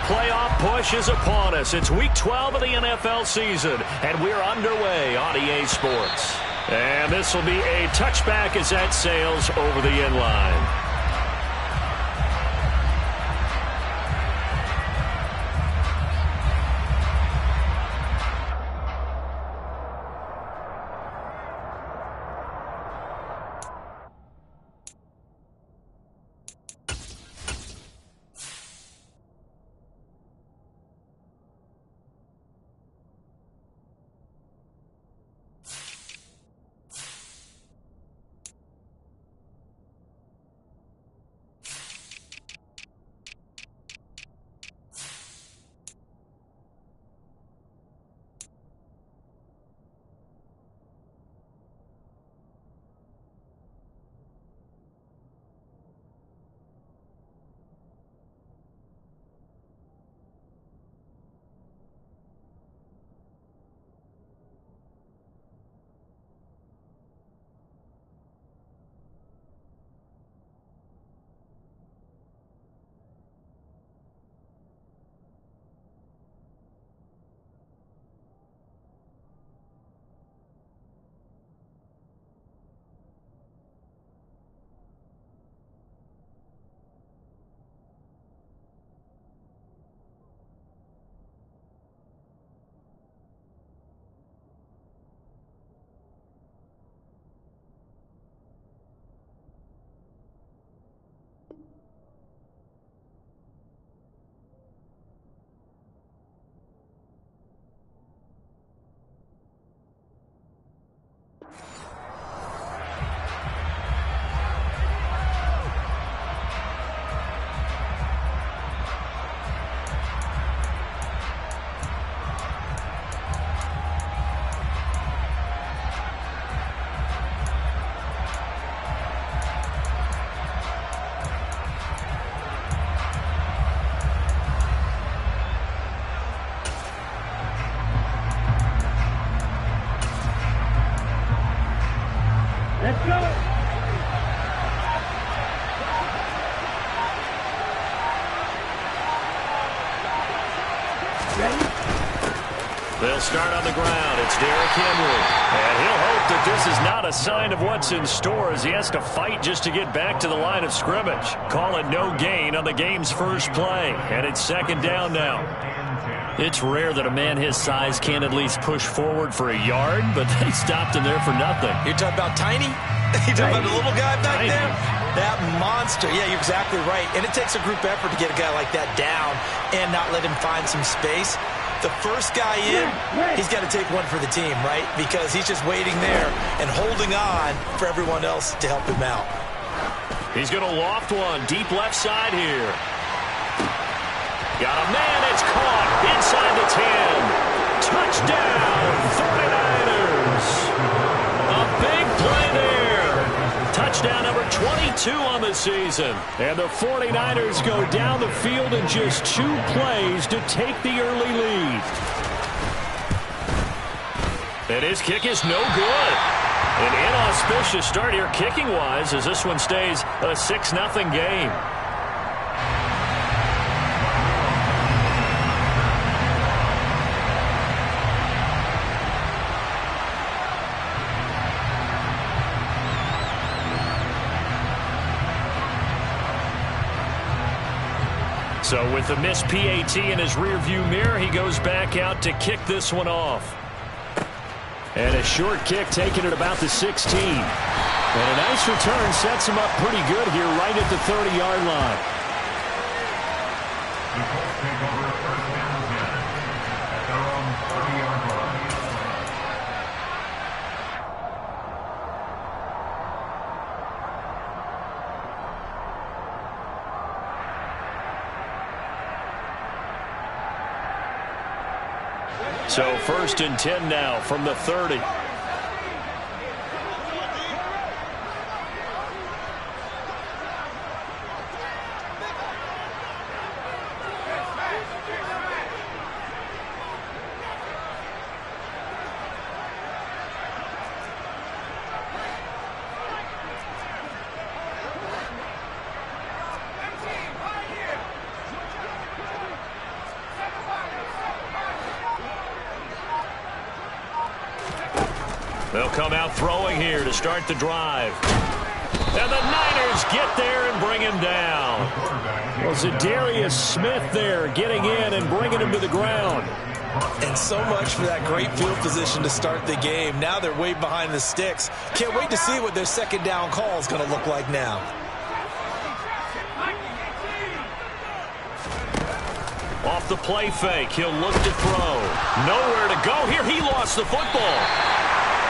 playoff push is upon us. It's Week 12 of the NFL season, and we're underway on EA Sports. And this will be a touchback as that sails over the end line. They'll start on the ground. It's Derrick Henry. And he'll hope that this is not a sign of what's in store as he has to fight just to get back to the line of scrimmage. Call it no gain on the game's first play. And it's second down now. It's rare that a man his size can't at least push forward for a yard, but they stopped him there for nothing. You're talking about tiny? You're talking about the little guy back there? That monster. Yeah, you're exactly right. And it takes a group effort to get a guy like that down and not let him find some space. The first guy in, he's got to take one for the team, right? Because he's just waiting there and holding on for everyone else to help him out. He's going to loft one deep left side here. Got a man, it's caught inside the 10. Touchdown, 49ers. A big play there. Touchdown number 22 on the season. And the 49ers go down the field in just 2 plays to take the early lead. And his kick is no good. An inauspicious start here kicking-wise as this one stays a 6-0 game. So with the missed PAT in his rearview mirror, he goes back out to kick this one off. And a short kick taken at about the 16. And a nice return sets him up pretty good here right at the 30-yard line. The Colts take over a first down again at their own 30-yard line. So 1st and 10 now from the 30. come out throwing here to start the drive. And the Niners get there and bring him down. Well, Zadarius Smith there getting in and bringing him to the ground. And so much for that great field position to start the game. Now they're way behind the sticks. Can't wait to see what their second down call is going to look like now. Off the play fake, he'll look to throw. Nowhere to go here. He lost the football.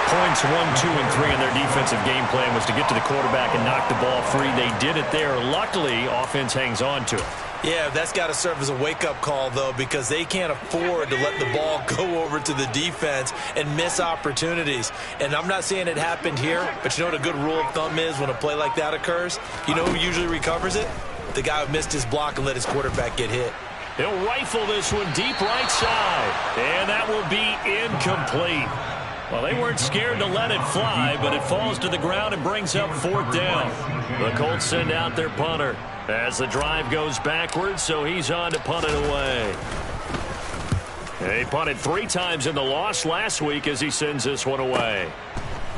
Points 1, 2, and 3 in their defensive game plan was to get to the quarterback and knock the ball free. They did it there. Luckily, offense hangs on to it. Yeah, that's got to serve as a wake-up call, though, because they can't afford to let the ball go over to the defense and miss opportunities. And I'm not saying it happened here, but you know what a good rule of thumb is when a play like that occurs? You know who usually recovers it? The guy who missed his block and let his quarterback get hit. He'll rifle this one deep right side, and that will be incomplete. Well, they weren't scared to let it fly, but it falls to the ground and brings up 4th down. The Colts send out their punter as the drive goes backwards, so he's on to punt it away. He punted 3 times in the loss last week as he sends this one away.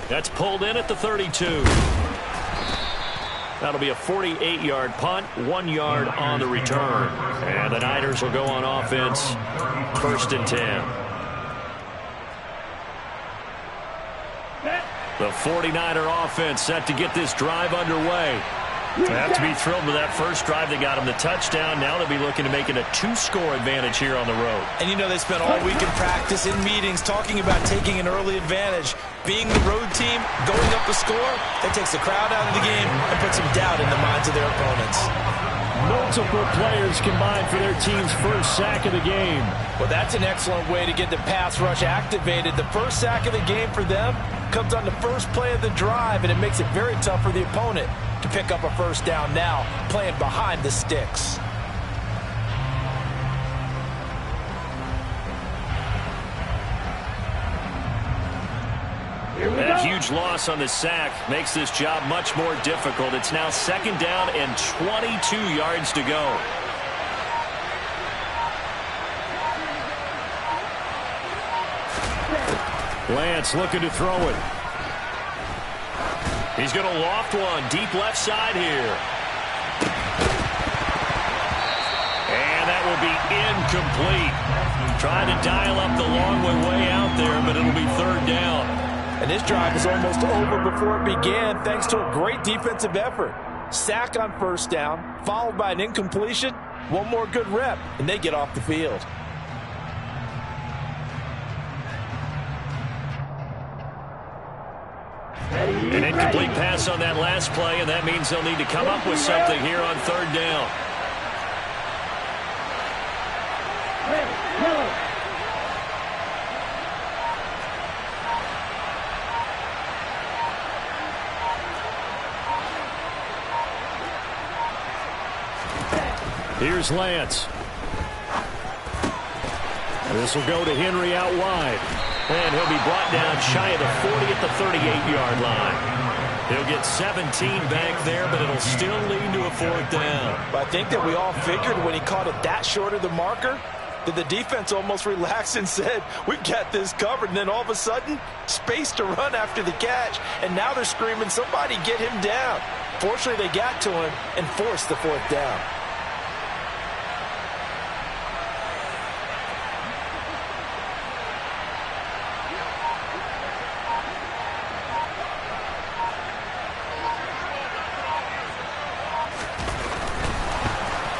That's pulled in at the 32. That'll be a 48-yard punt, 1 yard on the return. And the Niners will go on offense, 1st and 10. The 49er offense set to get this drive underway. They have to be thrilled with that first drive. They got him the touchdown. Now they'll be looking to make it a 2-score advantage here on the road. And you know they spent all week in practice, in meetings, talking about taking an early advantage. Being the road team, going up a score, that takes the crowd out of the game and puts some doubt in the minds of their opponents. Multiple players combined for their team's first sack of the game. Well, that's an excellent way to get the pass rush activated. The first sack of the game for them comes on the first play of the drive, and it makes it very tough for the opponent to pick up a first down now, playing behind the sticks. That huge loss on the sack makes this job much more difficult. It's now 2nd down and 22 yards to go. Lance looking to throw it. He's going to loft one deep left side here. And that will be incomplete. Trying to dial up the long way out there, but it'll be 3rd down. And this drive is almost over before it began thanks to a great defensive effort. Sack on 1st down, followed by an incompletion. One more good rep, and they get off the field. An incomplete pass on that last play, and that means they'll need to come up with something here on 3rd down. Here's Lance. This will go to Henry out wide. And he'll be brought down shy of the 40 at the 38-yard line. He'll get 17 back there, but it'll still lead to a 4th down. But I think that we all figured when he caught it that short of the marker, that the defense almost relaxed and said, we've got this covered. And then all of a sudden, space to run after the catch. And now they're screaming, somebody get him down. Fortunately, they got to him and forced the 4th down.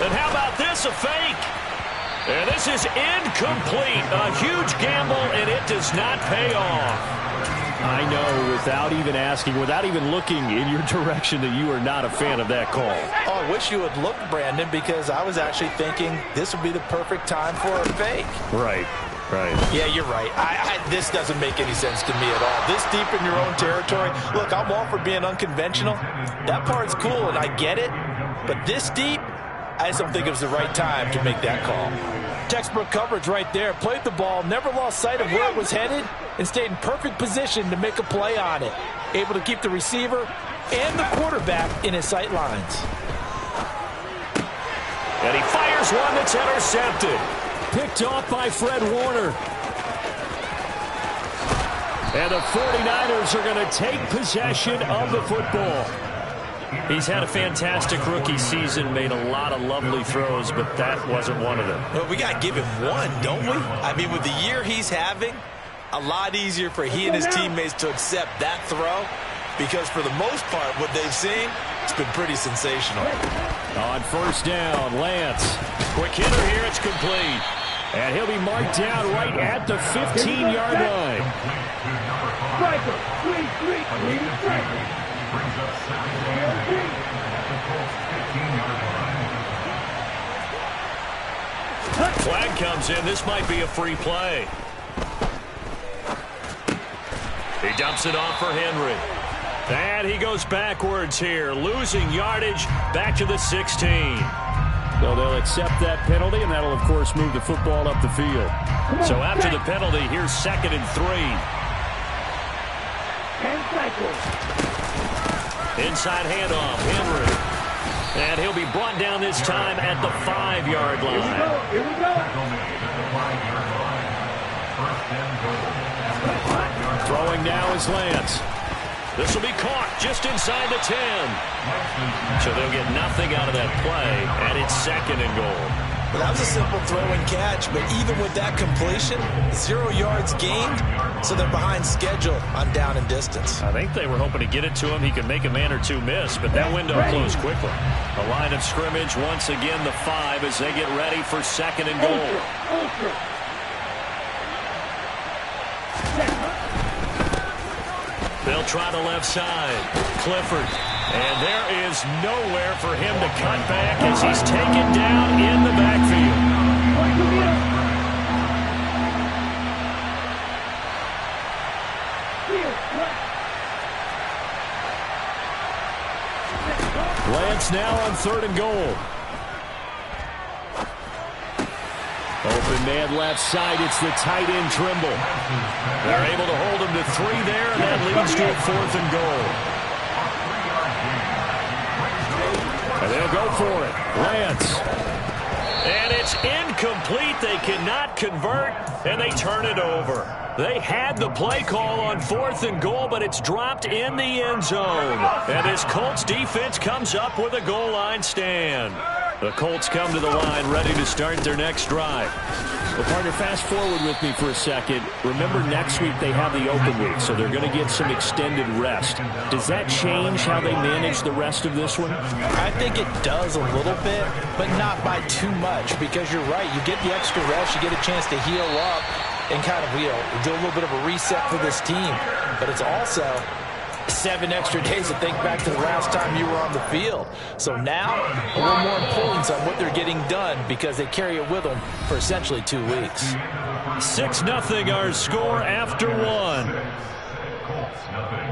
And how about this, a fake? And this is incomplete. A huge gamble, and it does not pay off. I know, without even asking, without even looking in your direction, that you are not a fan of that call. Oh, I wish you had looked, Brandon, because I was actually thinking this would be the perfect time for a fake. Right. Yeah, you're right. This doesn't make any sense to me at all. This deep in your own territory. Look, I'm all for being unconventional. That part's cool, and I get it. But this deep, I just don't think it was the right time to make that call. Textbook coverage right there. Played the ball, never lost sight of where it was headed, and stayed in perfect position to make a play on it. Able to keep the receiver and the quarterback in his sight lines. And he fires one that's intercepted. Picked off by Fred Warner. And the 49ers are going to take possession of the football. He's had a fantastic rookie season, made a lot of lovely throws, but that wasn't one of them. Well, we got to give him one, don't we? I mean, with the year he's having, a lot easier for he and his teammates to accept that throw, because for the most part, what they've seen, it's been pretty sensational. On first down, Lance. Quick hitter here, it's complete. And he'll be marked down right at the 15-yard line. Striker, striker. Brings up 7 yards at the Colts 15-yard line. Flag comes in. This might be a free play. He dumps it off for Henry. And he goes backwards here, losing yardage back to the 16. So they'll accept that penalty, and that'll, of course, move the football up the field. So after the penalty, here's 2nd and 3. Inside handoff, Henry. And he'll be brought down this time at the 5-yard line. Here we go. The 5-yard line. First and goal. Throwing now is Lance. This will be caught just inside the 10. So they'll get nothing out of that play, and it's 2nd and goal. Well, that was a simple throw and catch, but even with that completion, 0 yards gained, so they're behind schedule on down and distance. I think they were hoping to get it to him. He could make a man or two miss, but that window closed quickly. A line of scrimmage, once again the 5 as they get ready for 2nd and goal. They'll try the left side. Clifford. And there is nowhere for him to cut back as he's taken down in the backfield. Lance now on 3rd and goal. Open man left side. It's the tight end Trimble. They're able to hold him to 3 there, and that leads to a 4th and goal. And they'll go for it. Lance. And it's incomplete. They cannot convert, and they turn it over. They had the play call on 4th and goal, but it's dropped in the end zone. And this Colts defense comes up with a goal line stand. The Colts come to the line ready to start their next drive. Well, partner, fast forward with me for a second. Remember, next week they have the open week, so they're going to get some extended rest. Does that change how they manage the rest of this one? I think it does a little bit, but not by too much, because you're right. You get the extra rest, you get a chance to heal up and kind of, do a little bit of a reset for this team. But it's also 7 extra days to think back to the last time you were on the field. So now, a little more importance on what they're getting done because they carry it with them for essentially 2 weeks. 6-0 our score after 1. Colts nothing.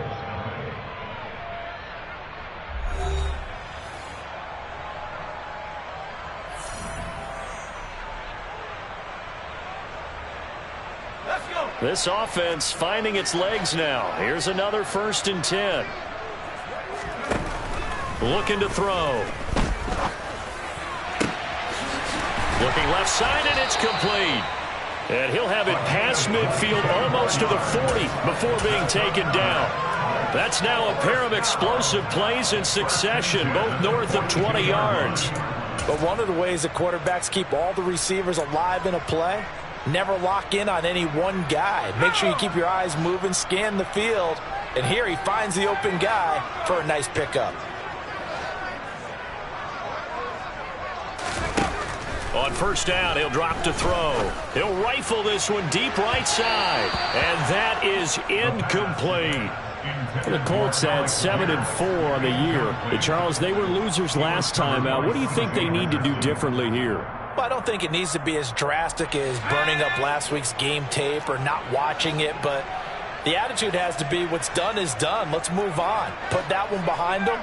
This offense finding its legs now. Here's another 1st and 10. Looking to throw. Looking left side, and it's complete. And he'll have it past midfield almost to the 40 before being taken down. That's now a pair of explosive plays in succession, both north of 20 yards. But one of the ways that quarterbacks keep all the receivers alive in a play, never lock in on any one guy. Make sure you keep your eyes moving, scan the field. And here he finds the open guy for a nice pickup. On first down, he'll drop to throw. He'll rifle this one deep right side. And that is incomplete. The Colts had 7-4 on the year. Charles, they were losers last time out. What do you think they need to do differently here? Well, I don't think it needs to be as drastic as burning up last week's game tape or not watching it, but the attitude has to be what's done is done. Let's move on. Put that one behind them,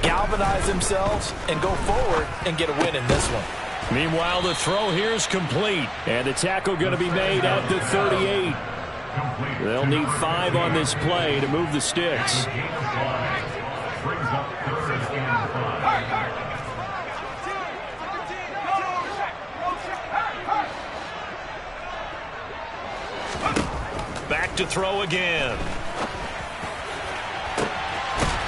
galvanize themselves, and go forward and get a win in this one. Meanwhile, the throw here is complete, and the tackle going to be made at the 38. They'll need 5 on this play to move the sticks. Brings up 3rd and 5. Back to throw again.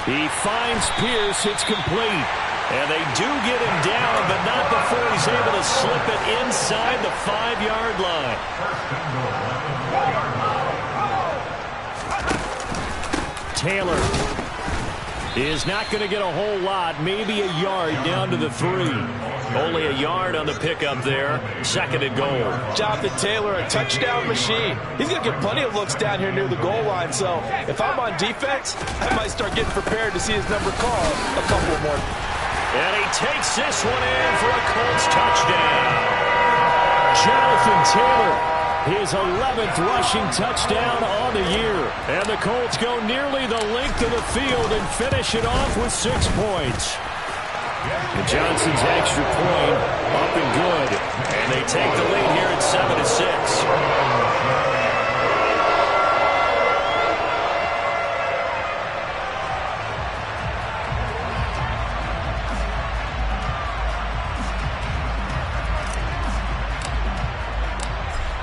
He finds Pierce. It's complete. And they do get him down, but not before he's able to slip it inside the 5-yard line. Taylor is not going to get a whole lot, maybe a yard down to the 3. Only a yard on the pickup there. 2nd and goal. Jonathan Taylor, a touchdown machine. He's going to get plenty of looks down here near the goal line. So if I'm on defense, I might start getting prepared to see his number called a couple more. And he takes this one in for a Colts touchdown. Jonathan Taylor, his 11th rushing touchdown on the year. And the Colts go nearly the length of the field and finish it off with 6 points. And Johnson's extra point up and good. And they take the lead here at 7-6.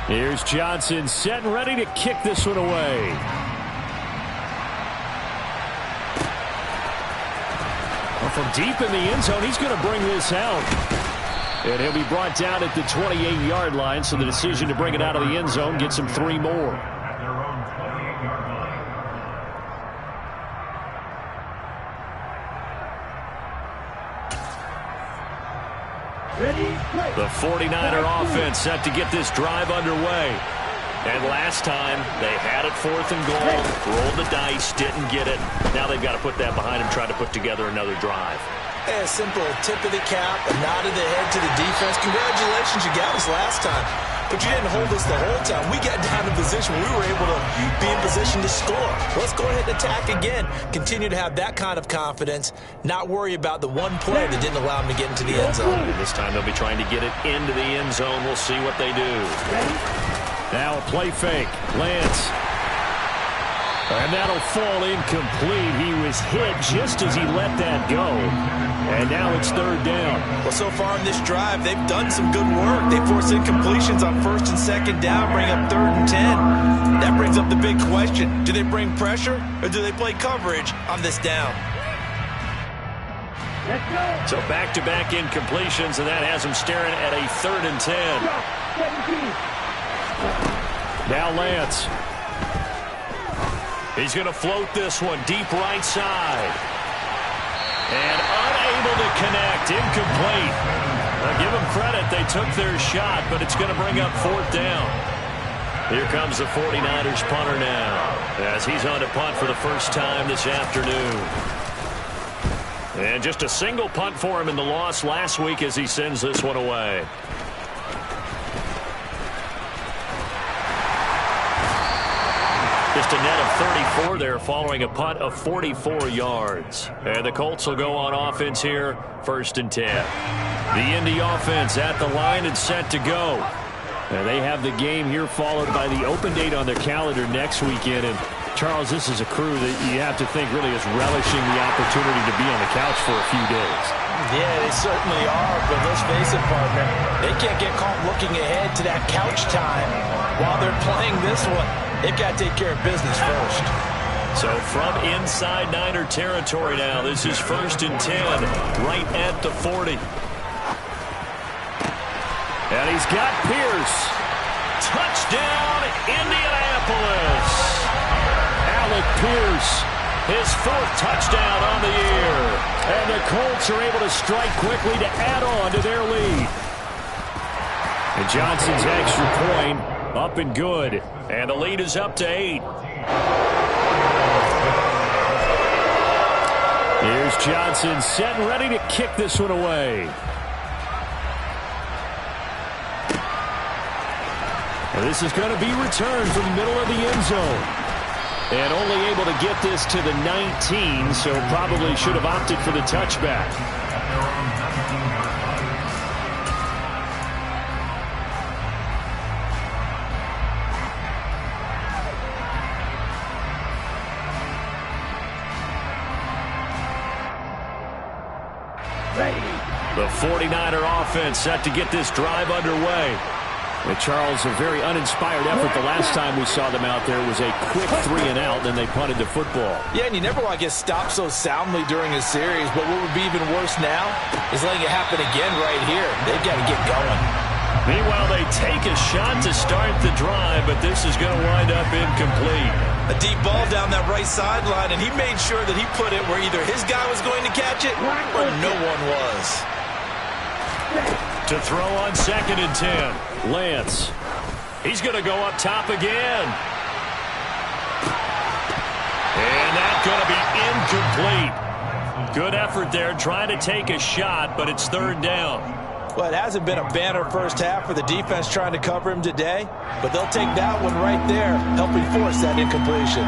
Here's Johnson set and ready to kick this one away. Well, from deep in the end zone, he's going to bring this out. And he'll be brought down at the 28-yard line, so the decision to bring it out of the end zone gets him 3 more. At their own 28-yard line. The 49er offense set to get this drive underway. And last time, they had it 4th and goal, rolled the dice, didn't get it. Now they've got to put that behind them, try to put together another drive. A simple tip of the cap, a nod of the head to the defense. Congratulations, you got us last time. But you didn't hold us the whole time. We got down in position. We were able to be in position to score. Let's go ahead and attack again. Continue to have that kind of confidence. Not worry about the one play that didn't allow them to get into the end zone. And this time they'll be trying to get it into the end zone. We'll see what they do. Now a play fake. Lance. And that'll fall incomplete. He was hit just as he let that go. And now it's 3rd down. Well, so far in this drive, they've done some good work. They force incompletions on 1st and 2nd down, bring up 3rd and 10. That brings up the big question. Do they bring pressure or do they play coverage on this down? So back-to-back incompletions, and that has them staring at a 3rd and 10. Now Lance. He's going to float this one deep right side. And unable to connect. Incomplete. Now give them credit. They took their shot, but it's going to bring up 4th down. Here comes the 49ers punter now, as he's on to punt for the first time this afternoon. And just a single punt for him in the loss last week as he sends this one away. Just a net of 34 there following a punt of 44 yards. And the Colts will go on offense here, 1st and 10. The Indy offense at the line and set to go. And they have the game here followed by the open date on their calendar next weekend. And Charles, this is a crew that you have to think really is relishing the opportunity to be on the couch for a few days. Yeah, they certainly are, but let's face it, partner. They can't get caught looking ahead to that couch time while they're playing this one. They've got to take care of business first. So from inside Niner territory now, this is 1st and 10, right at the 40. And he's got Pierce. Touchdown, Indianapolis. Alec Pierce, his 4th touchdown on the year. And the Colts are able to strike quickly to add on to their lead. And Johnson's extra point up and good. And the lead is up to 8. Here's Johnson set and ready to kick this one away. And this is going to be returned from the middle of the end zone. And only able to get this to the 19, so probably should have opted for the touchback. The 49er offense set to get this drive underway. And Charles, a very uninspired effort the last time we saw them out there was a quick 3 and out, and then they punted the football. Yeah, and you never want to get stopped so soundly during a series, but what would be even worse now is letting it happen again right here. They've got to get going. Meanwhile, they take a shot to start the drive, but this is going to wind up incomplete. A deep ball down that right sideline, and he made sure that he put it where either his guy was going to catch it or no one was. To throw on 2nd and 10. Lance. He's going to go up top again. And that's going to be incomplete. Good effort there trying to take a shot, but it's 3rd down. Well, it hasn't been a banner first half for the defense trying to cover him today, but they'll take that one right there, helping force that incompletion.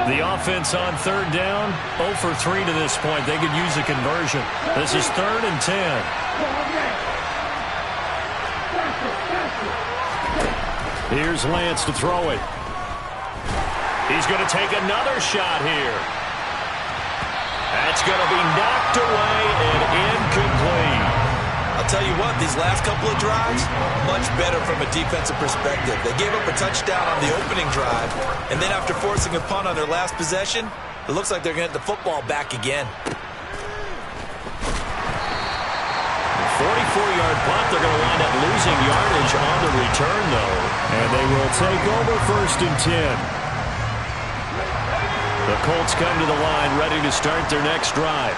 The offense on 3rd down, 0 for 3 to this point. They could use a conversion. This is 3rd and 10. Here's Lance to throw it. He's going to take another shot here. That's going to be knocked away and incomplete. I'll tell you what, these last couple of drives, much better from a defensive perspective. They gave up a touchdown on the opening drive, and then after forcing a punt on their last possession, it looks like they're going to get the football back again. 44-yard punt. They're going to wind up losing yardage on the return, though. And they will take over 1st and 10. The Colts come to the line ready to start their next drive.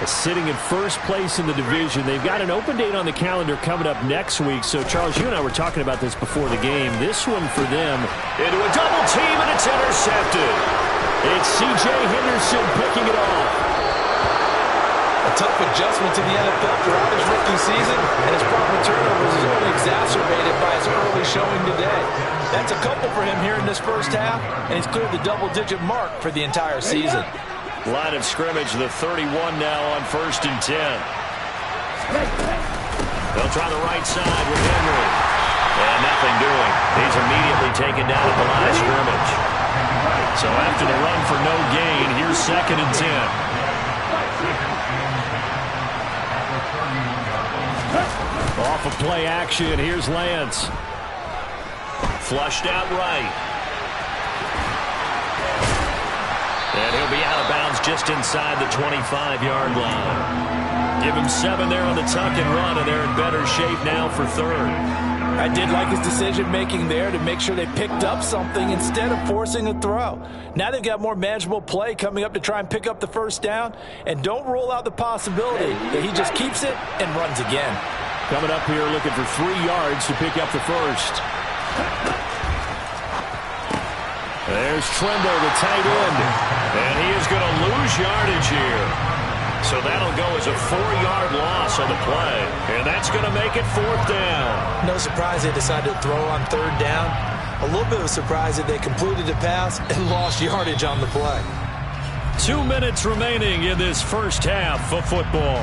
Sitting in first place in the division. They've got an open date on the calendar coming up next week. So, Charles, you and I were talking about this before the game. This one for them. Into a double team, and it's intercepted. It's C.J. Henderson picking it off. A tough adjustment to the NFL throughout his rookie season, and his problem turnovers is only exacerbated by his early showing today. That's a couple for him here in this first half, and he's cleared the double-digit mark for the entire season. Line of scrimmage, the 31 now on 1st and 10. They'll try the right side with Henry. And nothing doing. He's immediately taken down at the line of scrimmage. So after the run for no gain, here's 2nd and 10. Off of play action, here's Lance. Flushed out right. And he'll be out of bounds just inside the 25-yard line. Give him 7 there on the tuck and run, and they're in better shape now for 3rd. I did like his decision-making there to make sure they picked up something instead of forcing a throw. Now they've got more manageable play coming up to try and pick up the 1st down, and don't rule out the possibility that he just keeps it and runs again. Coming up here looking for 3 yards to pick up the 1st. There's Tremble, the tight end. And he is going to lose yardage here. So that'll go as a 4-yard loss on the play. And that's going to make it 4th down. No surprise they decided to throw on 3rd down. A little bit of a surprise that they completed the pass and lost yardage on the play. 2 minutes remaining in this first half of football.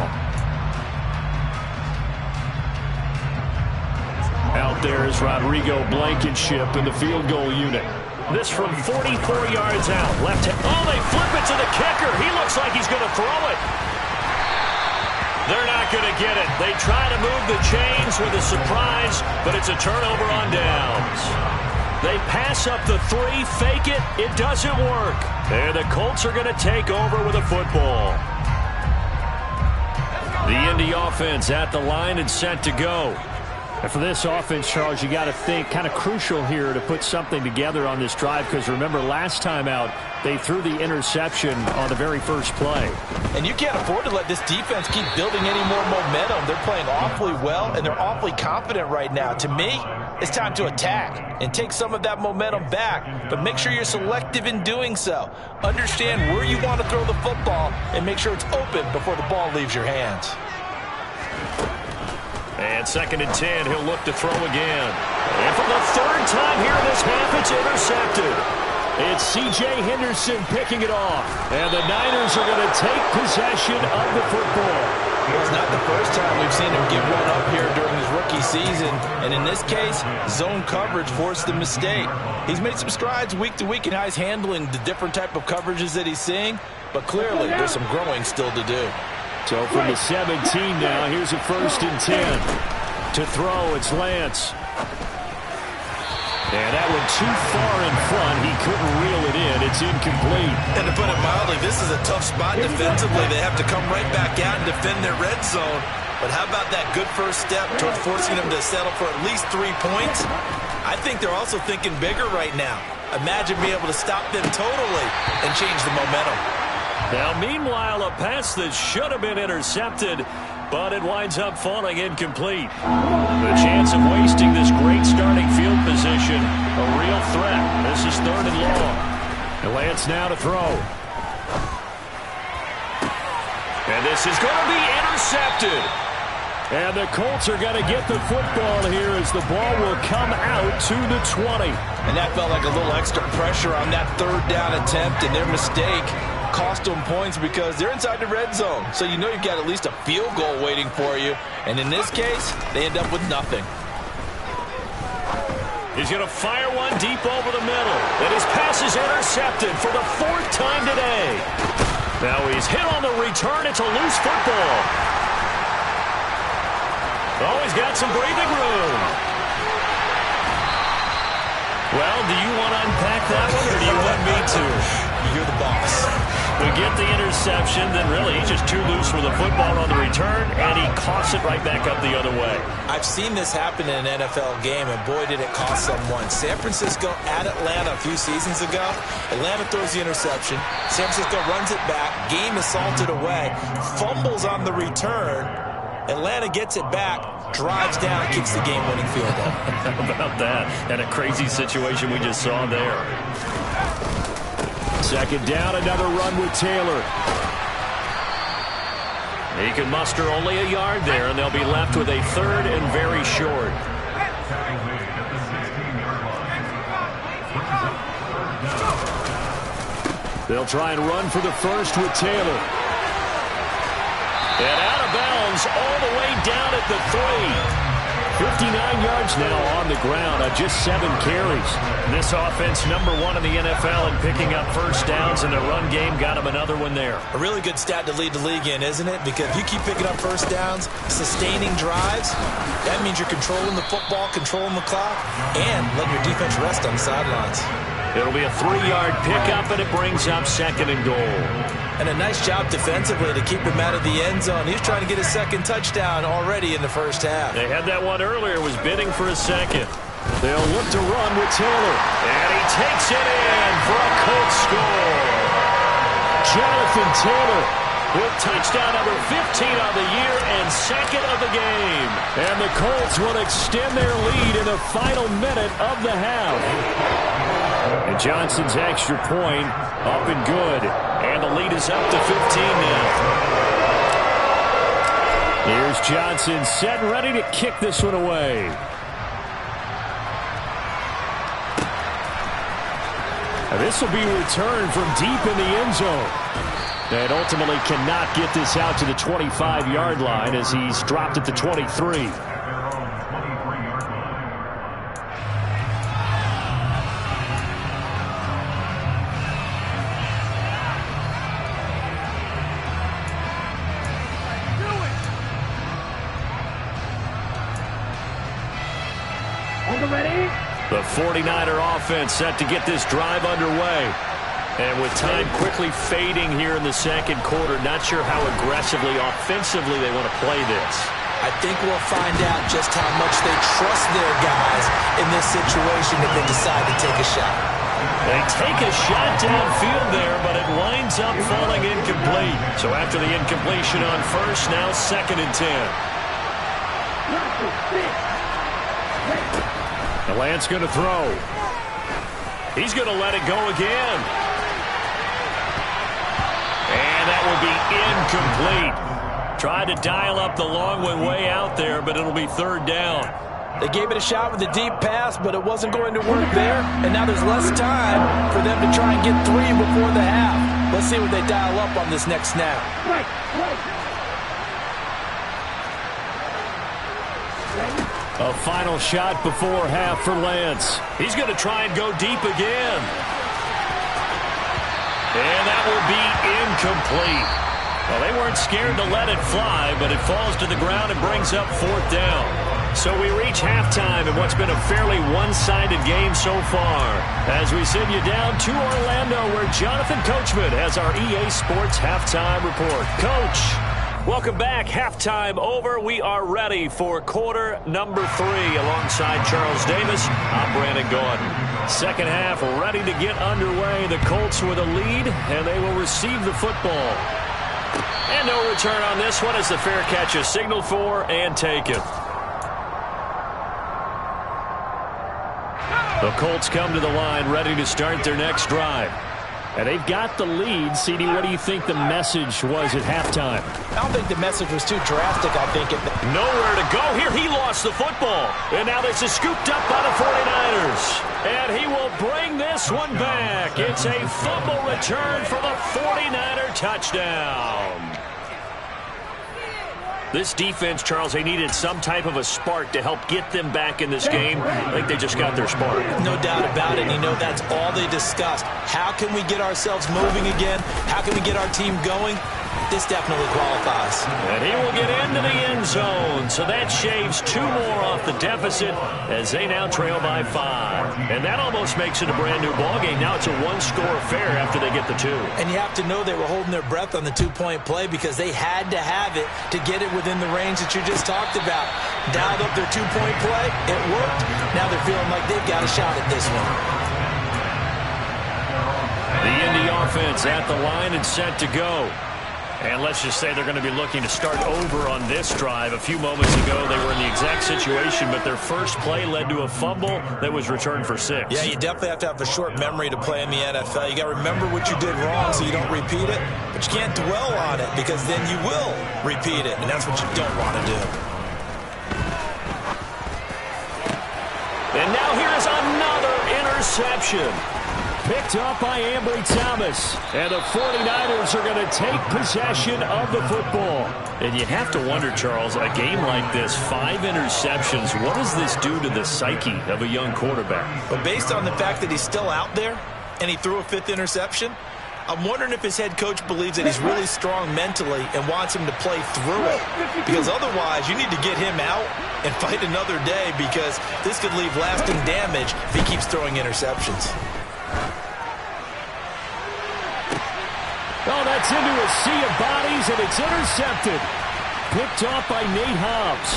Out there is Rodrigo Blankenship in the field goal unit. This from 44 yards out. Left hand. Oh, they flip it to the kicker. He looks like he's going to throw it. They're not going to get it. They try to move the chains with a surprise, but it's a turnover on downs. They pass up the 3, fake it. It doesn't work. And the Colts are going to take over with a football. The Indy offense at the line and set to go. And for this offense, Charles, you got to think kind of crucial here to put something together on this drive, because remember last time out they threw the interception on the very first play. And you can't afford to let this defense keep building any more momentum. They're playing awfully well, and they're awfully confident right now. To me, it's time to attack and take some of that momentum back, but make sure you're selective in doing so. Understand where you want to throw the football and make sure it's open before the ball leaves your hands. And 2nd and 10, he'll look to throw again. And for the 3rd time here in this half, it's intercepted. It's C.J. Henderson picking it off. And the Niners are going to take possession of the football. It's not the first time we've seen him give one up here during his rookie season. And in this case, zone coverage forced the mistake. He's made some strides week to week in how he's handling the different type of coverages that he's seeing. But clearly, there's some growing still to do. So from the 17 now, here's a 1st and 10. To throw, it's Lance. And that one too far in front. He couldn't reel it in. It's incomplete. And to put it mildly, this is a tough spot defensively. They have to come right back out and defend their red zone. But how about that good first step toward forcing them to settle for at least 3 points? I think they're also thinking bigger right now. Imagine being able to stop them totally and change the momentum. Now, meanwhile, a pass that should have been intercepted, but it winds up falling incomplete. The chance of wasting this great starting field position, a real threat. This is 3rd and long. And Lance now to throw. And this is going to be intercepted. And the Colts are going to get the football here as the ball will come out to the 20. And that felt like a little extra pressure on that 3rd down attempt, and their mistake cost them points because they're inside the red zone. So you know you've got at least a field goal waiting for you. And in this case, they end up with nothing. He's going to fire one deep over the middle. And his pass is intercepted for the 4th time today. Now he's hit on the return. It's a loose football. Oh, he's got some breathing room. Well, do you want to unpack that one, or do you want me to? You're the boss. We get the interception, then really he's just too loose with the football on the return, and he coughs it right back up the other way. I've seen this happen in an NFL game, and boy, did it cost someone. San Francisco at Atlanta a few seasons ago. Atlanta throws the interception. San Francisco runs it back. Game is salted away. Fumbles on the return. Atlanta gets it back, drives down, kicks the game-winning field goal. How about that? And a crazy situation we just saw there. 2nd down, another run with Taylor. He can muster only a yard there, and they'll be left with a 3rd and very short. They'll try and run for the first with Taylor. And out of bounds all the way down at the 3. 59 yards now on the ground on just 7 carries. This offense #1 in the NFL in picking up first downs, and the run game got him another one there. A really good stat to lead the league in, isn't it? Because if you keep picking up first downs, sustaining drives, that means you're controlling the football, controlling the clock, and letting your defense rest on the sidelines. It'll be a 3-yard pickup, and it brings up 2nd and goal. And a nice job defensively to keep him out of the end zone. He's trying to get his 2nd touchdown already in the first half. They had that one earlier, was bidding for a 2nd. They'll look to run with Taylor. And he takes it in for a Colts score. Jonathan Taylor with touchdown number 15 on the year and 2nd of the game. And the Colts will extend their lead in the final minute of the half. And Johnson's extra point up and good. And the lead is up to 15 now. Here's Johnson set and ready to kick this one away. And this will be returned from deep in the end zone. And ultimately cannot get this out to the 25-yard line as he's dropped at the 23. The 49er offense set to get this drive underway. And with time quickly fading here in the 2nd quarter, not sure how aggressively, offensively they want to play this. I think we'll find out just how much they trust their guys in this situation if they decide to take a shot. They take a shot downfield there, but it winds up falling incomplete. So after the incompletion on first, now 2nd and 10. The Lance going to throw. He's going to let it go again. And that will be incomplete. Tried to dial up the long one way out there, but it'll be 3rd down. They gave it a shot with a deep pass, but it wasn't going to work there. And now there's less time for them to try and get 3 before the half. Let's see what they dial up on this next snap. A final shot before half for Lance. He's going to try and go deep again. And that will be incomplete. Well, they weren't scared to let it fly, but it falls to the ground and brings up 4th down. So we reach halftime in what's been a fairly one-sided game so far. As we send you down to Orlando, where Jonathan Coachman has our EA Sports Halftime Report. Coach, welcome back. Halftime over. We are ready for quarter number 3. Alongside Charles Davis, I'm Brandon Gordon. Second half ready to get underway. The Colts with a lead, and they will receive the football. And no return on this one as the fair catch is signaled for and taken. The Colts come to the line ready to start their next drive. And they've got the lead. CD, what do you think the message was at halftime? I don't think the message was too drastic. I think nowhere to go here. He lost the football. And now this is scooped up by the 49ers. And he will bring this one back. It's a fumble return for the 49er touchdown. This defense, Charles, they needed some type of a spark to help get them back in this game. I think they just got their spark. No doubt about it. You know, that's all they discussed. How can we get ourselves moving again? How can we get our team going? This definitely qualifies. And he will get into the end zone. So that shaves 2 more off the deficit as they now trail by 5. And that almost makes it a brand-new ballgame. Now it's a one-score affair after they get the 2. And you have to know they were holding their breath on the 2-point play because they had to have it to get it within the range that you just talked about. Dialed up their 2-point play. It worked. Now they're feeling like they've got a shot at this one. The Indy offense at the line and set to go. And let's just say they're going to be looking to start over on this drive. A few moments ago, they were in the exact situation, but their first play led to a fumble that was returned for 6. Yeah, you definitely have to have a short memory to play in the NFL. You got to remember what you did wrong so you don't repeat it, but you can't dwell on it because then you will repeat it, and that's what you don't want to do. And now here's another interception. Picked up by Ambry Thomas. And the 49ers are going to take possession of the football. And you have to wonder, Charles, a game like this, 5 interceptions, what does this do to the psyche of a young quarterback? But based on the fact that he's still out there and he threw a 5th interception, I'm wondering if his head coach believes that he's really strong mentally and wants him to play through it. Because otherwise, you need to get him out and fight another day because this could leave lasting damage if he keeps throwing interceptions. Oh, that's into a sea of bodies, and it's intercepted. Picked off by Nate Hobbs.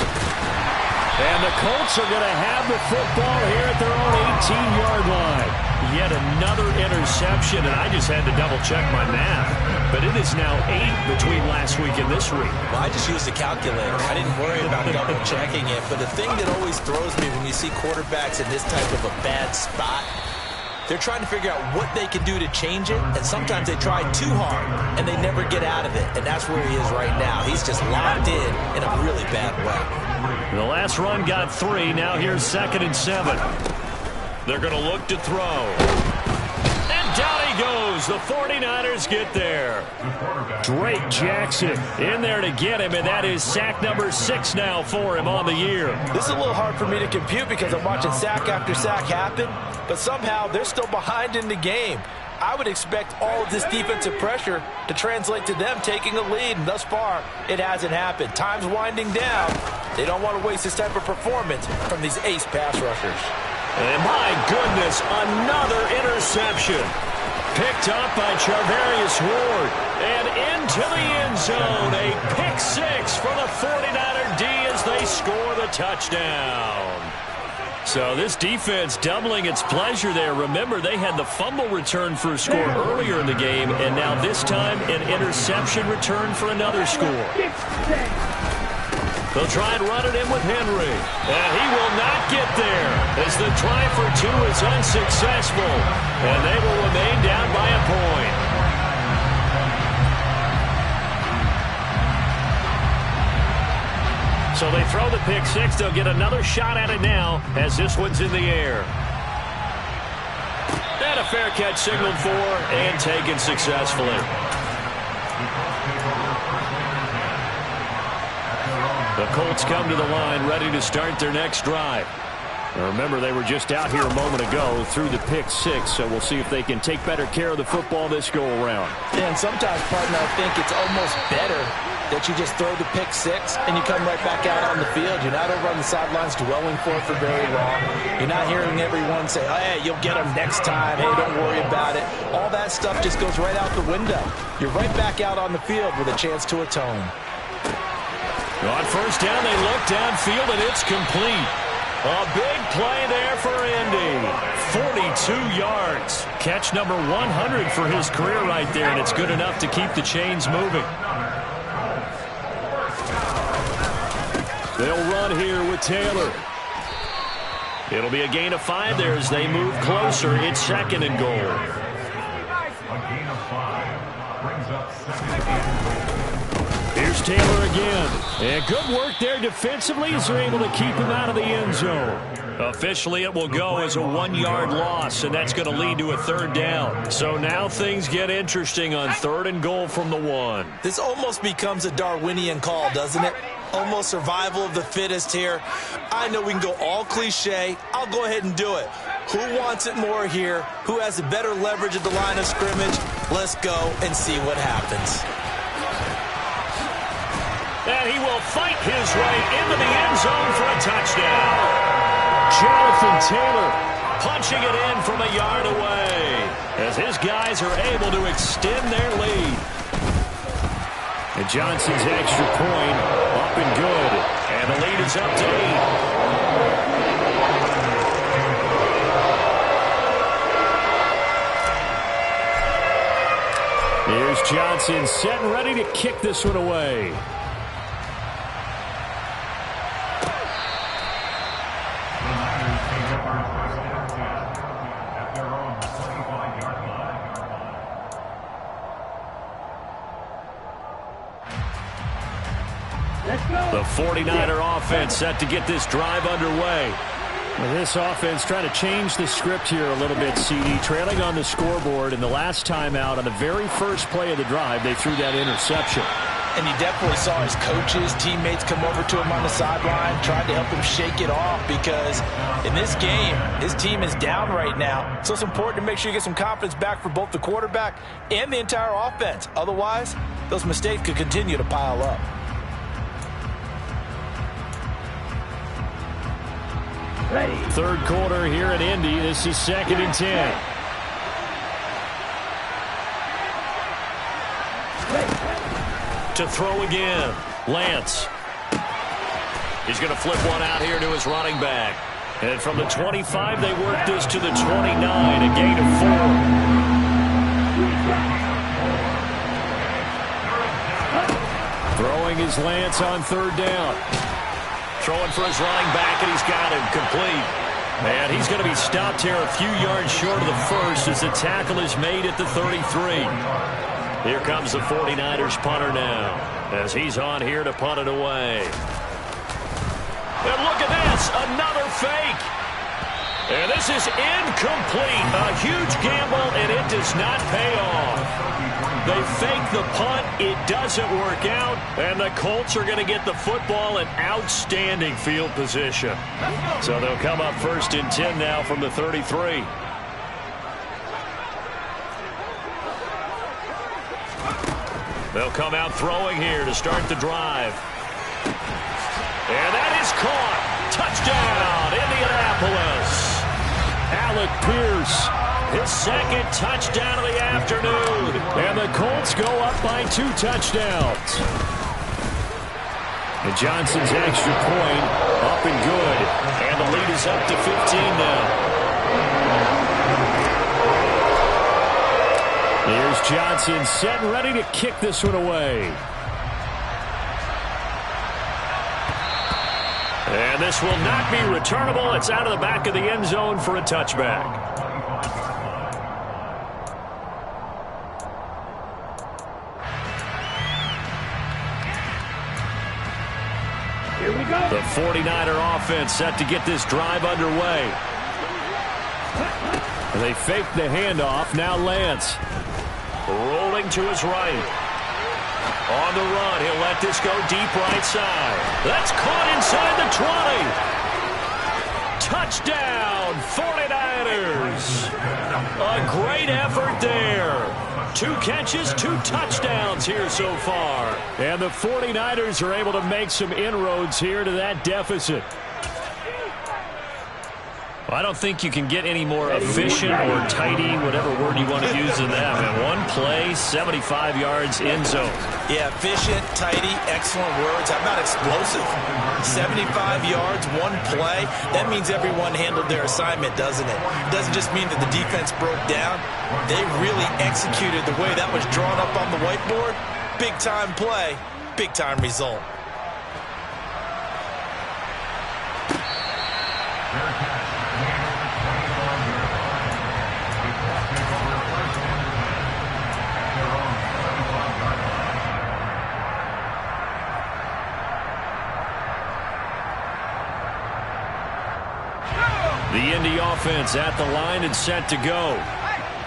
And the Colts are going to have the football here at their own 18-yard line. Yet another interception, and I just had to double-check my math. But it is now 8 between last week and this week. Well, I just used a calculator. I didn't worry about double-checking it. But the thing that always throws me when you see quarterbacks in this type of a bad spot, they're trying to figure out what they can do to change it, and sometimes they try too hard, and they never get out of it, and that's where he is right now. He's just locked in a really bad way. The last run got 3. Now here's 2nd and 7. They're going to look to throw. And down he goes. The 49ers get there. Drake Jackson in there to get him, and that is sack number 6 now for him on the year. This is a little hard for me to compute because I'm watching sack after sack happen, but somehow they're still behind in the game. I would expect all of this defensive pressure to translate to them taking a lead, and thus far, it hasn't happened. Time's winding down. They don't want to waste this type of performance from these ace pass rushers. And my goodness, another interception. Picked up by Charvarius Ward. And into the end zone. A pick 6 for the 49er D as they score the touchdown. So this defense doubling its pleasure there. Remember, they had the fumble return for a score earlier in the game, and now this time an interception return for another score. They'll try and run it in with Henry. And he will not get there as the try for 2 is unsuccessful. And they will remain down by a point. So they throw the pick 6. They'll get another shot at it now as this one's in the air. And a fair catch signaled for and taken successfully. The Colts come to the line ready to start their next drive. Now remember, they were just out here a moment ago through the pick 6, so we'll see if they can take better care of the football this go-around. And sometimes, partner, I think it's almost better that you just throw the pick six and you come right back out on the field. You're not over on the sidelines dwelling for very long. You're not hearing everyone say, oh, hey, you'll get them next time. Hey, don't worry about it. All that stuff just goes right out the window. You're right back out on the field with a chance to atone. On first down, they look downfield, and it's complete. A big play there for Indy. 42 yards. Catch number 100 for his career right there, and it's good enough to keep the chains moving. They'll run here with Taylor. It'll be a gain of 5 there as they move closer. It's second and goal. A gain of 5 brings up second and goal. Here's Taylor again. And good work there defensively as they're able to keep him out of the end zone. Officially, it will go as a 1-yard loss, and that's going to lead to a third down. So now things get interesting on third and goal from the 1. This almost becomes a Darwinian call, doesn't it? Almost survival of the fittest here. I know we can go all cliche. I'll go ahead and do it. Who wants it more here? Who has the better leverage at the line of scrimmage? Let's go and see what happens. And he will fight his way into the end zone for a touchdown. Jonathan Taylor Punching it in from a yard away as his guys are able to extend their lead. And Johnson's extra point up and good. And the lead is up to 8. Here's Johnson set and ready to kick this one away. The 49er offense set to get this drive underway. Well, this offense trying to change the script here a little bit, CD. Trailing on the scoreboard, and the last time out on the very first play of the drive, they threw that interception. And you definitely saw his coaches, teammates come over to him on the sideline, tried to help him shake it off because in this game, his team is down right now. So it's important to make sure you get some confidence back for both the quarterback and the entire offense. Otherwise, those mistakes could continue to pile up. Third quarter here at Indy. This is 2nd and 10. To throw again, Lance. He's going to flip one out here to his running back. And from the 25, they work this to the 29, a gain of 4. Throwing is Lance on third down. Throwing for his running back, and he's got him complete. And he's going to be stopped here a few yards short of the first as the tackle is made at the 33. Here comes the 49ers punter now as he's on here to punt it away. And look at this, another fake. And this is incomplete. A huge gamble, and it does not pay off. They fake the punt. It doesn't work out. And the Colts are going to get the football in outstanding field position. So they'll come up 1st and 10 now from the 33. They'll come out throwing here to start the drive. And that is caught. Touchdown, Indianapolis. Alec Pierce, his second touchdown of the afternoon. And the Colts go up by 2 touchdowns. And Johnson's extra point up and good. And the lead is up to 15 now. Here's Johnson set and ready to kick this one away. And this will not be returnable. It's out of the back of the end zone for a touchback. Here we go. The 49er offense set to get this drive underway. And they fake the handoff. Now Lance. Rolling to his right. On the run, he'll let this go deep right side. That's caught inside the 20. Touchdown, 49ers. A great effort there. 2 catches, 2 touchdowns here so far. And the 49ers are able to make some inroads here to that deficit. I don't think you can get any more efficient or tidy, whatever word you want to use in that. And one play, 75 yards in zone. Yeah, efficient, tidy, excellent words. How about explosive? 75 yards, one play. That means everyone handled their assignment, doesn't it? It doesn't just mean that the defense broke down. They really executed the way that was drawn up on the whiteboard. Big-time play, big-time result. The Indy offense at the line and set to go.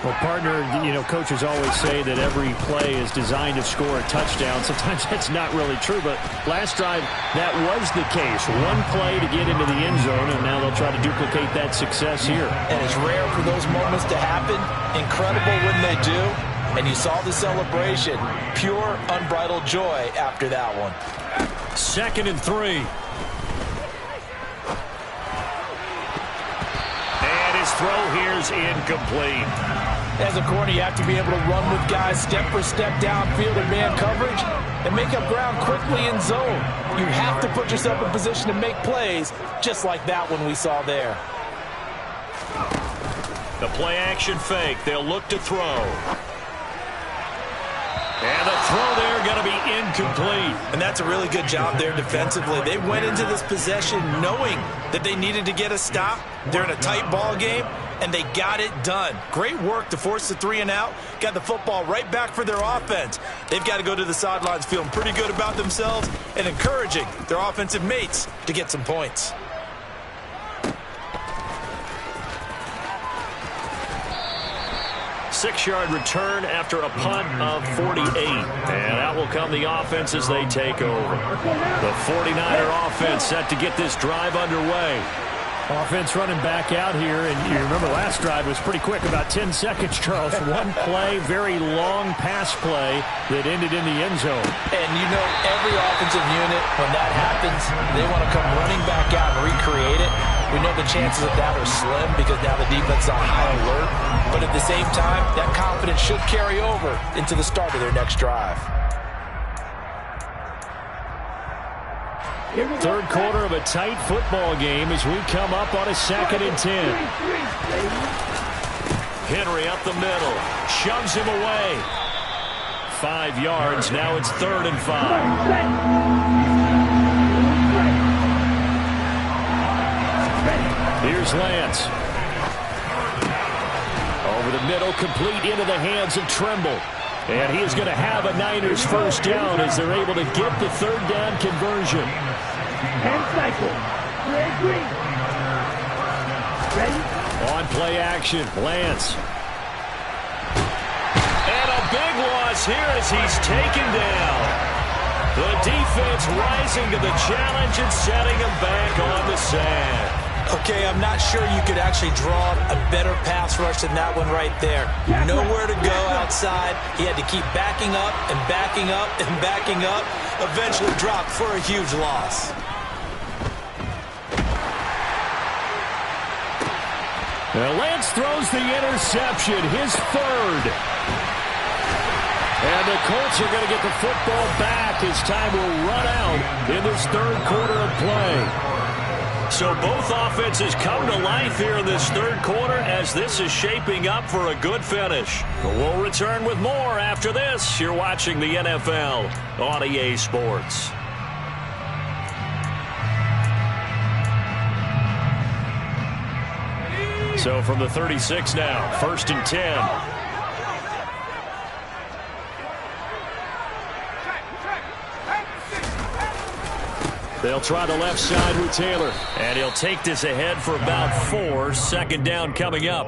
Well, partner, coaches always say that every play is designed to score a touchdown. Sometimes that's not really true, but last drive, that was the case. One play to get into the end zone, and now they'll try to duplicate that success here. And it's rare for those moments to happen. Incredible when they do. And you saw the celebration. Pure, unbridled joy after that one. 2nd and 3. His throw here's incomplete. As a corner, you have to be able to run with guys step for step downfield in man coverage and make up ground quickly in zone. You have to put yourself in position to make plays just like that one we saw there. The play action fake. They'll look to throw. And the throw there going to be incomplete. And that's a really good job there defensively. They went into this possession knowing that they needed to get a stop. They're in a tight ball game, and they got it done. Great work to force the 3 and out. Got the football right back for their offense. They've got to go to the sidelines feeling pretty good about themselves and encouraging their offensive mates to get some points. Six-yard return after a punt of 48. And out will come the offense as they take over. The 49er offense set to get this drive underway. Offense running back out here, and you remember last drive was pretty quick, about 10 seconds, Charles. One play, very long pass play that ended in the end zone. And every offensive unit, when that happens, they want to come running back out and recreate it. We know the chances of that are slim because now the defense is on high alert. But at the same time, that confidence should carry over into the start of their next drive. Third quarter of a tight football game as we come up on a 2nd and 10. Henry up the middle. Shoves him away. 5 yards. Now it's 3rd and 5. Here's Lance. Over the middle, complete into the hands of Trimble. And he is going to have a Niners first down as they're able to get the 3rd down conversion. On play action, Lance. And a big loss here as he's taken down. The defense rising to the challenge and setting him back on the sand. Okay, I'm not sure you could actually draw a better pass rush than that one right there. Nowhere to go outside. He had to keep backing up and backing up and backing up. Eventually dropped for a huge loss. Now Lance throws the interception, his 3rd. And the Colts are going to get the football back as time will run out in this 3rd quarter of play. So both offenses come to life here in this 3rd quarter as this is shaping up for a good finish. We'll return with more after this. You're watching the NFL on EA Sports. So from the 36 now, 1st and 10. They'll try the left side with Taylor. And he'll take this ahead for about 4. 2nd down coming up.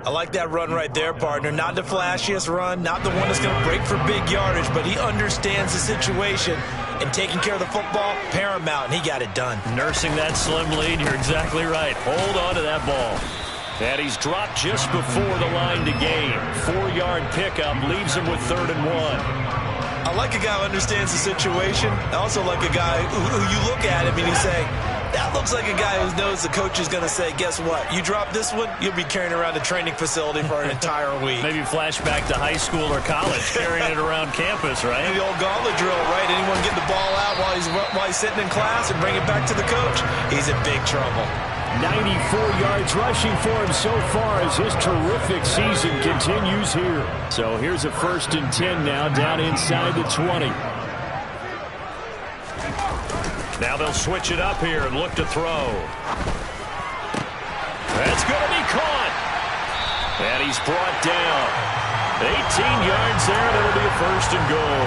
I like that run right there, partner. Not the flashiest run, not the one that's going to break for big yardage, but he understands the situation, and taking care of the football, paramount, and he got it done. Nursing that slim lead, you're exactly right. Hold on to that ball. And he's dropped just before the line to gain. 4-yard pickup leaves him with 3rd and 1. like a guy who understands the situation. I also like a guy who you look at him and you say, that looks like a guy who knows the coach is going to say, guess what? You drop this one, you'll be carrying around a training facility for an entire week. Maybe flashback to high school or college, carrying it around campus, right? The old gauntlet drill, right? Anyone get the ball out while he's sitting in class and bring it back to the coach? He's in big trouble. 94 yards rushing for him so far as his terrific season continues here. So here's a 1st and 10 now, down inside the 20. Now they'll switch it up here and look to throw. That's going to be caught. And he's brought down. 18 yards there, and it'll be a 1st and goal.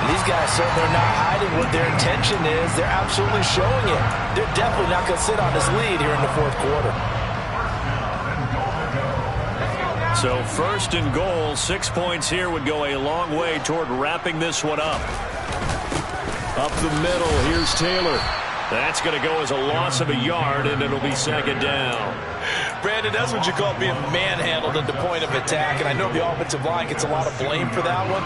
These guys certainly are not hiding what their intention is. They're absolutely showing it. They're definitely not going to sit on this lead here in the 4th quarter. So 1st and goal, 6 points here would go a long way toward wrapping this one up. Up the middle, here's Taylor. That's going to go as a loss of a yard, and it'll be 2nd down. Brandon, that's what you call being manhandled at the point of attack, and I know the offensive line gets a lot of blame for that one.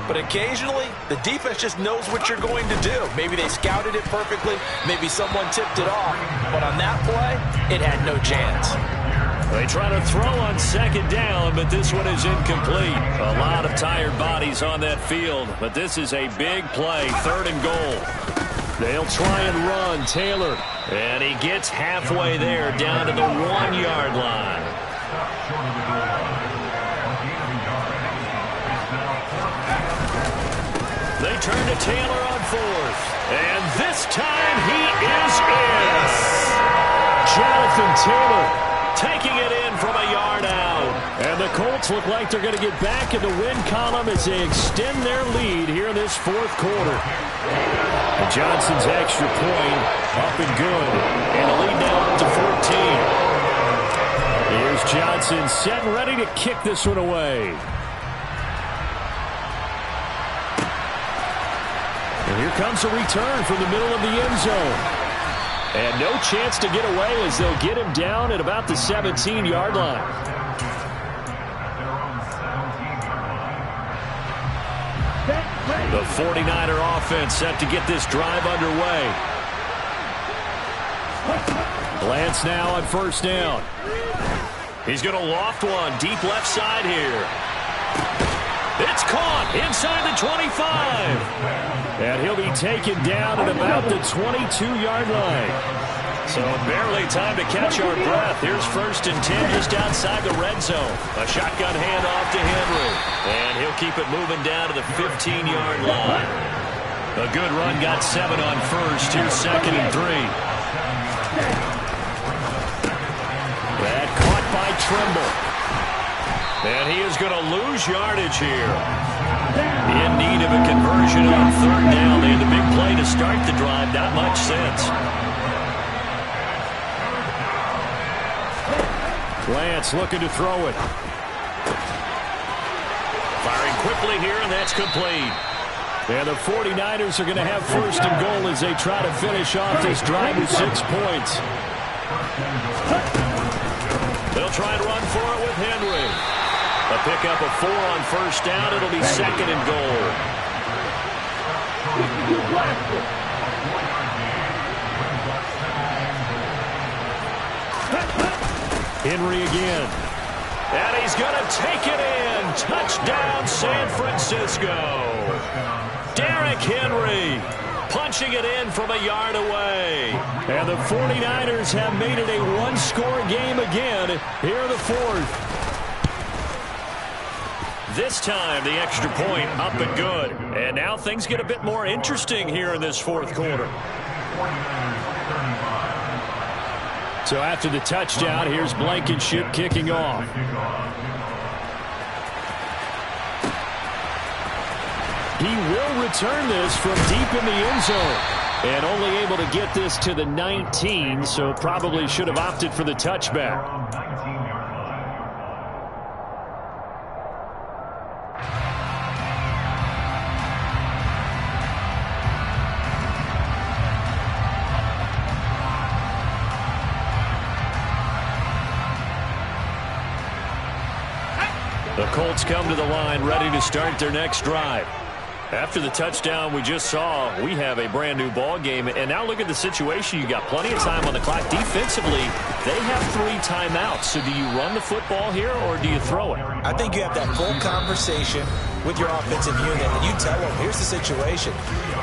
But occasionally, the defense just knows what you're going to do. Maybe they scouted it perfectly. Maybe someone tipped it off. But on that play, it had no chance. They try to throw on 2nd down, but this one is incomplete. A lot of tired bodies on that field, but this is a big play, 3rd and goal. They'll try and run. Taylor. And he gets halfway there, down to the 1-yard line. They turn to Taylor on 4th. And this time he is in. Jonathan Taylor taking it in from a yard out. And the Colts look like they're going to get back in the win column as they extend their lead here in this 4th quarter. And Johnson's extra point up and good. And the lead now up to 14. Here's Johnson set and ready to kick this one away. And here comes a return from the middle of the end zone. And no chance to get away as they'll get him down at about the 17-yard line. The 49er offense set to get this drive underway. Lance now on 1st down. He's going to loft one deep left side here. It's caught inside the 25. And he'll be taken down at about the 22-yard line. So barely time to catch our breath. Here's 1st and 10 just outside the red zone. A shotgun handoff to Henry. And he'll keep it moving down to the 15-yard line. A good run got 7 on 1st. Here's 2nd and 3. That caught by Trimble. And he is going to lose yardage here. In need of a conversion on 3rd down. They had the big play to start the drive. Not much sense. Lance looking to throw it. Firing quickly here, and that's complete. And the 49ers are going to have 1st and goal as they try to finish off this drive with 6 points. They'll try to run for it with Henry. A pickup of 4 on 1st down. It'll be 2nd and goal. Henry again. And he's going to take it in. Touchdown, San Francisco. Derrick Henry punching it in from a yard away. And the 49ers have made it a one-score game again here in the 4th. This time, the extra point up and good. And now things get a bit more interesting here in this 4th quarter. So after the touchdown, here's Blankenship kicking off. He will return this from deep in the end zone. And only able to get this to the 19, so probably should have opted for the touchback. The Colts come to the line ready to start their next drive. After the touchdown we just saw, we have a brand new ball game. And now look at the situation. You got plenty of time on the clock. Defensively, they have 3 timeouts. So do you run the football here or do you throw it? I think you have that full conversation with your offensive unit, and you tell them, here's the situation.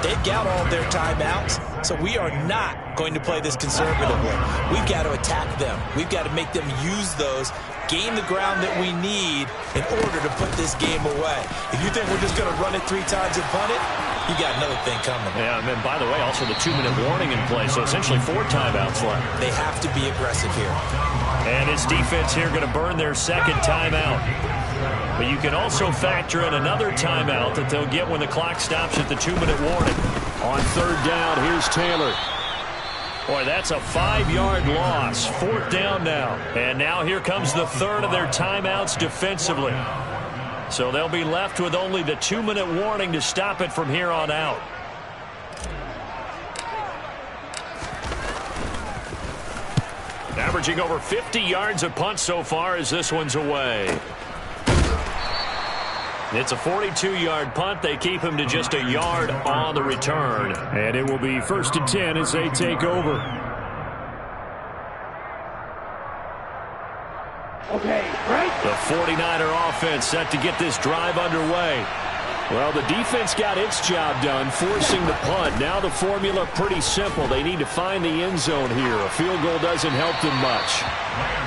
They've got all their timeouts, so we are not going to play this conservatively. We've got to attack them. We've got to make them use those, gain the ground that we need in order to put this game away. If you think we're just going to run it 3 times and punt it, you got another thing coming. Yeah, and then, by the way, also the 2-minute warning in play, so essentially 4 timeouts left. They have to be aggressive here. And his defense here going to burn their second timeout. But you can also factor in another timeout that they'll get when the clock stops at the 2-minute warning. On 3rd down, here's Taylor. Boy, that's a 5-yard loss. 4th down now. And now here comes the 3rd of their timeouts defensively. So they'll be left with only the 2-minute warning to stop it from here on out. Averaging over 50 yards a punt so far as this one's away. It's a 42-yard punt. They keep him to just a yard on the return. And it will be 1st and 10 as they take over. Okay, right. The 49er offense set to get this drive underway. Well, the defense got its job done, forcing the punt. Now the formula pretty simple. They need to find the end zone here. A field goal doesn't help them much.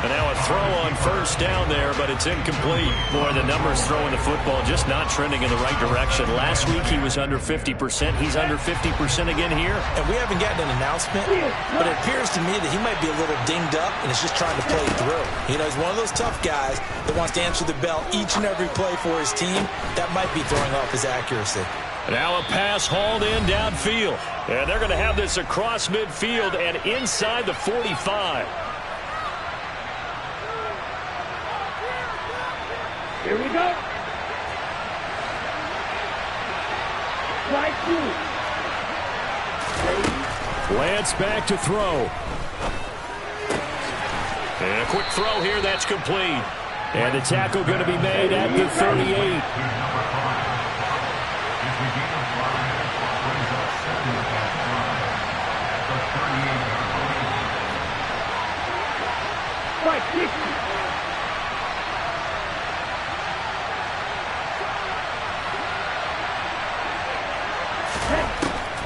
And now a throw on 1st down there, but it's incomplete. Boy, the numbers throwing the football just not trending in the right direction. Last week he was under 50%. He's under 50% again here. And we haven't gotten an announcement, but it appears to me that he might be a little dinged up and is just trying to play through. You know, he's one of those tough guys that wants to answer the bell each and every play for his team. That might be throwing off his accuracy. Now a pass hauled in downfield. And they're going to have this across midfield and inside the 45. Here we go. Strike 2. Lance back to throw. And a quick throw here, that's complete. And the tackle going to be made at the 38. Strike 6.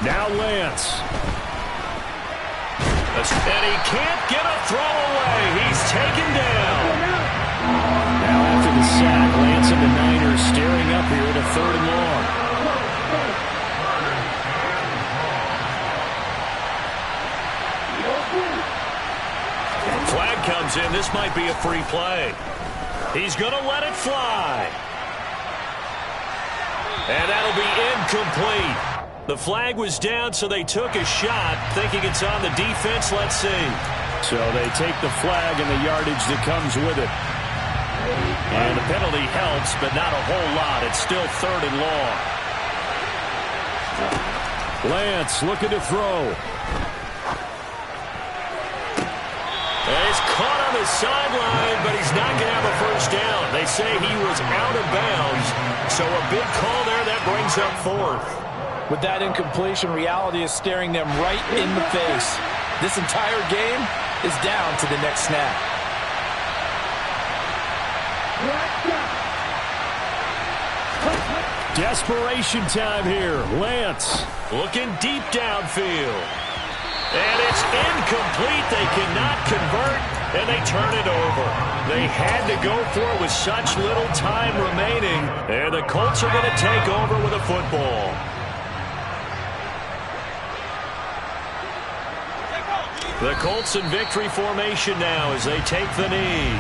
Now Lance. And he can't get a throw away. He's taken down. Now after the sack, Lance and the Niners staring up here at a 3rd and long. Flag comes in. This might be a free play. He's going to let it fly. And that'll be incomplete. The flag was down, so they took a shot, thinking it's on the defense. Let's see. So they take the flag and the yardage that comes with it. And the penalty helps, but not a whole lot. It's still 3rd and long. Lance looking to throw. And he's caught on the sideline, but he's not going to have a 1st down. They say he was out of bounds, so a big call there that brings up 4th. With that incompletion, reality is staring them right in the face. This entire game is down to the next snap. Desperation time here. Lance looking deep downfield. And it's incomplete. They cannot convert, and they turn it over. They had to go for it with such little time remaining. And the Colts are going to take over with a football. The Colts in victory formation now as they take the knee.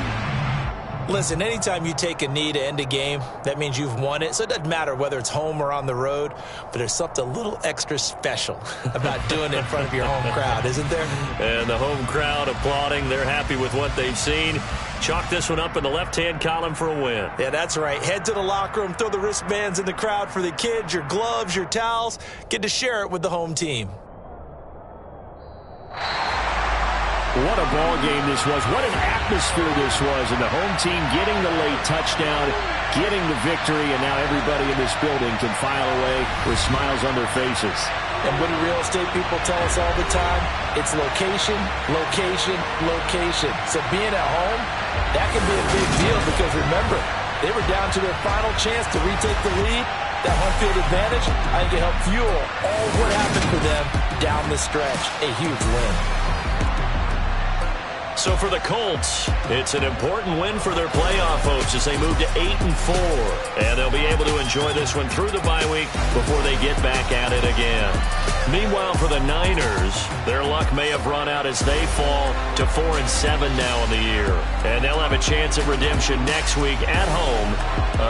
Listen, anytime you take a knee to end a game, that means you've won it. So it doesn't matter whether it's home or on the road, but there's something a little extra special about doing it in front of your home crowd, isn't there? And the home crowd applauding. They're happy with what they've seen. Chalk this one up in the left-hand column for a win. Yeah, that's right. Head to the locker room, throw the wristbands in the crowd for the kids, your gloves, your towels. Get to share it with the home team. What a ball game this was. What an atmosphere this was. And the home team getting the late touchdown getting the victory, and now everybody in this building can file away with smiles on their faces. And what do real estate people tell us all the time? It's location, location, location. So being at home, that can be a big deal because remember, they were down to their final chance to retake the lead. That home field advantage, I think it helped fuel all what happened for them down the stretch. A huge win. So for the Colts, it's an important win for their playoff hopes as they move to 8-4. And they'll be able to enjoy this one through the bye week before they get back at it again. Meanwhile, for the Niners, their luck may have run out as they fall to 4-7 now in the year. And they'll have a chance at redemption next week at home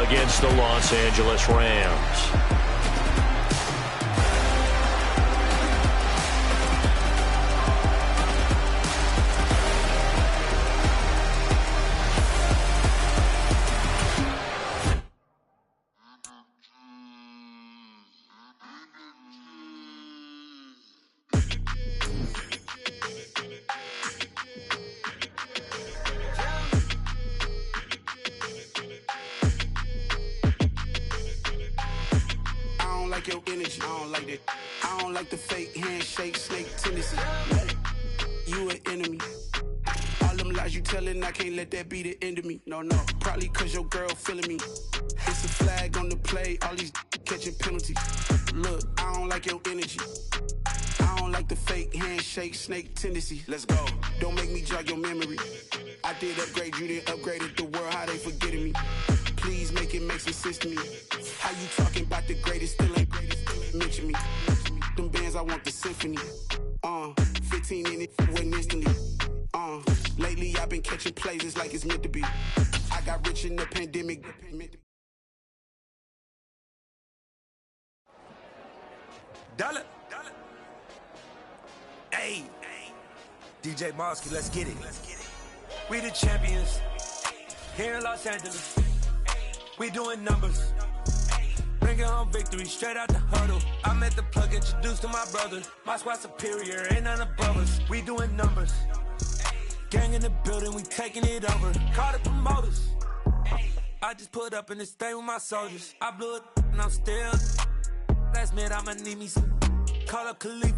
against the Los Angeles Rams. Your energy, I don't like that. I don't like the fake handshake, snake tendency. You an enemy. All them lies you telling, I can't let that be the end of me. No, probably cause your girl feeling me. It's a flag on the play, all these catching penalties. Look, I don't like your energy. I don't like the fake handshake, snake tendency. Let's go. Don't make me jog your memory. I did upgrade, you didn't upgrade it. The world, how they forgetting me. Please make it make some sense to me. How you talking about the greatest, still ain't greatest, still ain't mention me. Them bands, I want the symphony. 15 in it, went instantly. Lately I've been catching plays, it's like it's meant to be. I got rich in the pandemic. Dollar. Hey, DJ Mosky, let's get it. We the champions here in Los Angeles. We doing numbers. Bringing home victory straight out the huddle. I'm at the plug, introduced to my brother. My squad superior, ain't none above us. We doing numbers. Gang in the building, we taking it over. Call the promoters. I just put up in this thing with my soldiers. I blew it and I'm still. Last minute, I'ma need me some. Call up Khalifa.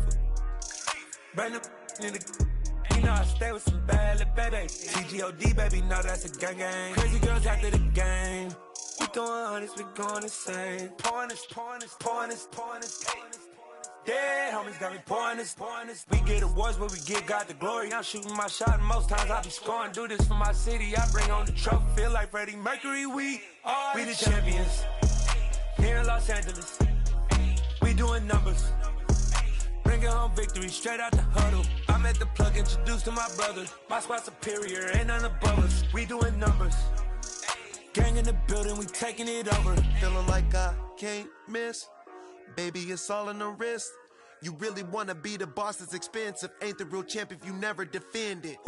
Bring the in the. You know I stay with some bad little baby. TGOD, baby, know that's a gang gang. Crazy girls after the game. We doing hundreds, we going insane. Pouring this. Dead homies got me pouring this. We get awards, but we give God the glory. I'm shooting my shot, and most times I be scoring. Do this for my city, I bring on the trophy. Feel like Freddie Mercury, we the champions. Here in Los Angeles, we doing numbers. Bringing home victory straight out the huddle. I'm at the plug, introduced to my brother. My squad superior, ain't none above us. We doing numbers. Gang in the building, we taking it over. Feeling like I can't miss. Baby, it's all in the wrist. You really wanna be the boss, it's expensive. Ain't the real champ if you never defend it.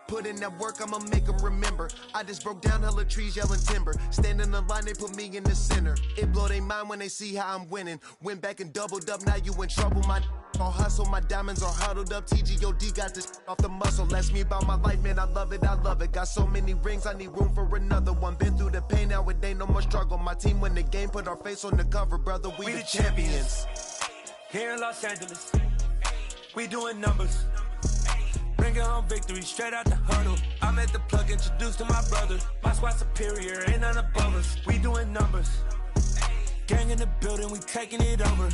Put in that work, I'ma make them remember. I just broke down hella trees, yelling timber. Stand in the line, they put me in the center. It blow they mind when they see how I'm winning. Went back and doubled up, now you in trouble. My all hustle, my diamonds are huddled up. TGOD got this off the muscle. Ask me about my life, man, I love it. Got so many rings, I need room for another one. Been through the pain, now it ain't no more struggle. My team win the game, put our face on the cover, brother. We the champions. Here in Los Angeles, we doing numbers. Bringing home victory straight out the huddle. I'm at the plug, introduced to my brother. My squad superior, ain't none above us. We doing numbers. Gang in the building, we taking it over.